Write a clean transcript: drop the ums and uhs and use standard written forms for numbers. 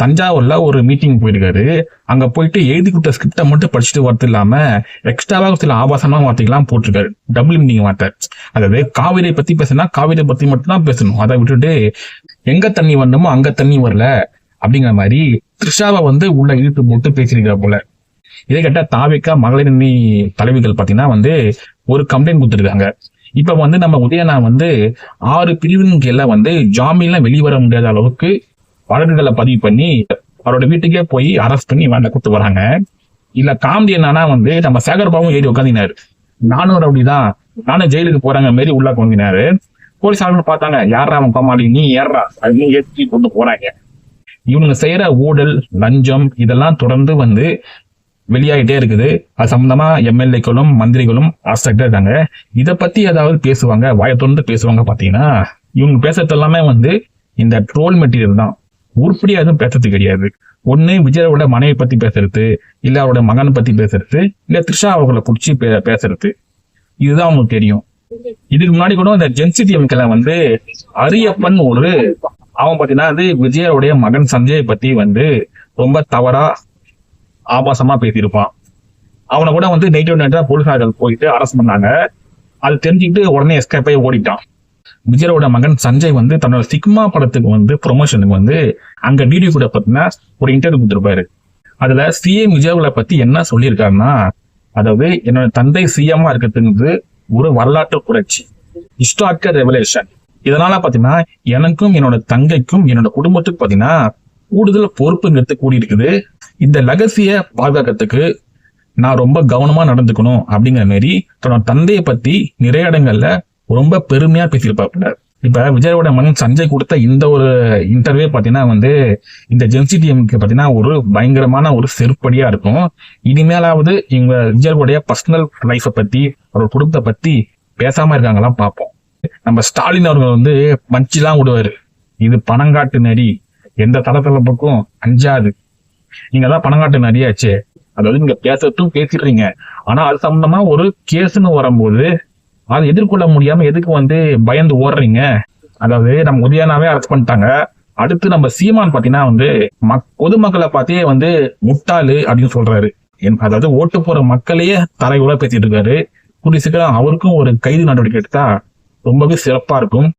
தஞ்சாவூர்ல ஒரு மீட்டிங் போயிருக்காரு. அங்க போயிட்டு எழுதி கொடுத்த ஸ்கிரிப்டை மட்டும் படிச்சுட்டு வரது இல்லாம எக்ஸ்ட்ராவாக சில ஆபாசமான வார்த்தைகள்லாம் போட்டிருக்காரு. டபுள் மீனிங் வார்த்தை. அதாவது காவிரியை பத்தி பேசினா காவிரியை பத்தி மட்டும் தான் பேசணும். அதை விட்டுட்டு எங்க தண்ணி வரணுமோ அங்க தண்ணி வரல அப்படிங்கிற மாதிரி த்ரிஷாவை உள்ள இழுத்து போட்டு பேசியிருக்கிற போல. இதை கேட்ட தாவிக்கா மகளிர் அணி தலைவிகள் பாத்தீங்கன்னா ஒரு கம்ப்ளைண்ட் கொடுத்துருக்காங்க. இப்ப நம்ம உதயனா 6 பிரிவின் கீழ ஜாமீன்ல வெளிவர முடியாத அளவுக்கு வழக்குகளை பதிவு பண்ணி அவரோட வீட்டுக்கே போய் அரெஸ்ட் பண்ணி வேண்ட கூட்டு வராங்க. இல்ல காமெடி என்னன்னா நம்ம சேகர்பாபும் ஏறி உட்காந்தினாரு. நானும் அப்படிதான், நானும் ஜெயிலுக்கு போறாங்க மாரி உள்ள உட்காந்தினாரு. போலீஸ் பார்த்தாங்க, யாரா அவன் கோமாளி, நீ ஏறா அப்படின்னு ஏற்றி கொண்டு போறாங்க. இவங்க செய்யற ஊழல் லஞ்சம் இதெல்லாம் தொடர்ந்து வெளியாகிட்டே இருக்குது. அது சம்பந்தமா எம்எல்ஏக்களும் மந்திரிகளும் ஆஸ்திரேலியா இருக்காங்க. இதை பத்தி ஏதாவது பேசுவாங்க, வாயை தொடர்ந்து பேசுவாங்க. பாத்தீங்கன்னா இவங்க பேசுறது எல்லாமே இந்த ட்ரோல் மெட்டீரியல் தான். உருப்படியா எதுவும் பேசுறது கிடையாது. ஒண்ணு விஜயோட மனைவி பத்தி பேசுறது, இல்ல அவரோட மகனை பத்தி பேசுறது, இல்ல த்ரிஷா அவர்களை பிடிச்சி பேசுறது. இதுதான் அவங்களுக்கு தெரியும். இதுக்கு முன்னாடி கூட இந்த ஜென்சிடிஎம்கல அரியப்பன் அவன் பாத்தீங்கன்னா விஜயோடைய மகன் சஞ்சய் பத்தி ரொம்ப தவறா ஆபாசமா பேசியிருப்பான். அவனை கூட நைட்டு போலீசார்கள் போயிட்டு அரெஸ்ட் பண்ணாங்க. அது தெரிஞ்சுக்கிட்டு உடனே எஸ்கேப் ஆகி ஓடிட்டான். விஜயோட மகன் சஞ்சய் தன்னோட சிக்மா படத்துக்கு ப்ரொமோஷனுக்கு அங்க டிடி கூட பாத்தீங்கன்னா ஒரு இன்டர்வியூ கொடுத்திருப்பாரு. அதுல சிஎம் விஜயவுல பத்தி என்ன சொல்லியிருக்காருன்னா, அதாவது என்னோட தந்தை சிஎம்மா இருக்கிறதுக்கு ஒரு வரலாற்று புரட்சி, ஹிஸ்டாரிக்கல் ரெவலேஷன். இதனால பாத்தீங்கன்னா எனக்கும் என்னோட தங்கைக்கும் என்னோட குடும்பத்துக்கு பாத்தீங்கன்னா கூடுதல் பொறுப்புங்கிறது கூடி இருக்குது. இந்த லெகசிய பாதுகாக்கிறதுக்கு நான் ரொம்ப கவனமா நடந்துக்கணும் அப்படிங்கிற மாதிரி தன்னோட தந்தையை பத்தி நிறைய இடங்கள்ல ரொம்ப பெருமையா பேசியிருப்பாப்புல. இப்ப விஜயோட மகன் சஞ்சய் கொடுத்த இந்த ஒரு இன்டர்வியூ பாத்தீங்கன்னா இந்த ஜென்சிடிஎம்க்கு பாத்தீங்கன்னா ஒரு பயங்கரமான ஒரு செருப்படியா இருக்கும். இனிமேலாவது இவங்க விஜயோடைய பர்சனல் லைஃபை பத்தி அவரோட குடும்பத்தை பத்தி பேசாம இருக்காங்களாம் பார்ப்போம். நம்ம ஸ்டாலின் அவர்கள் பஞ்சிலாம் விடுவாரு, இது பணங்காட்டு நரி, எந்த தளத்துல பக்கம் அஞ்சாது, நீங்க தான் பணங்காட்டு நரியாச்சு. அதாவது நீங்க பேசுறதும் பேசிடுறீங்க, ஆனா அது சம்பந்தமா ஒரு கேஸ்ன்னு வரும்போது அதை எதிர்கொள்ள முடியாம எதுக்கு பயந்து ஓடுறீங்க. அதாவது நம்ம உதயனாவே அரெஸ்ட் பண்ணிட்டாங்க. அடுத்து நம்ம சீமான் பாத்தீங்கன்னா பொதுமக்களை பார்த்தே முட்டாளு அப்படின்னு சொல்றாரு. அதாவது ஓட்டு போற மக்களையே தரையுள்ள பேசிட்டு இருக்காரு. கூடிய சீக்கிரம் அவருக்கும் ஒரு கைது நடவடிக்கை எடுத்தா ரொம்பவே சிறப்பா இருக்கும்.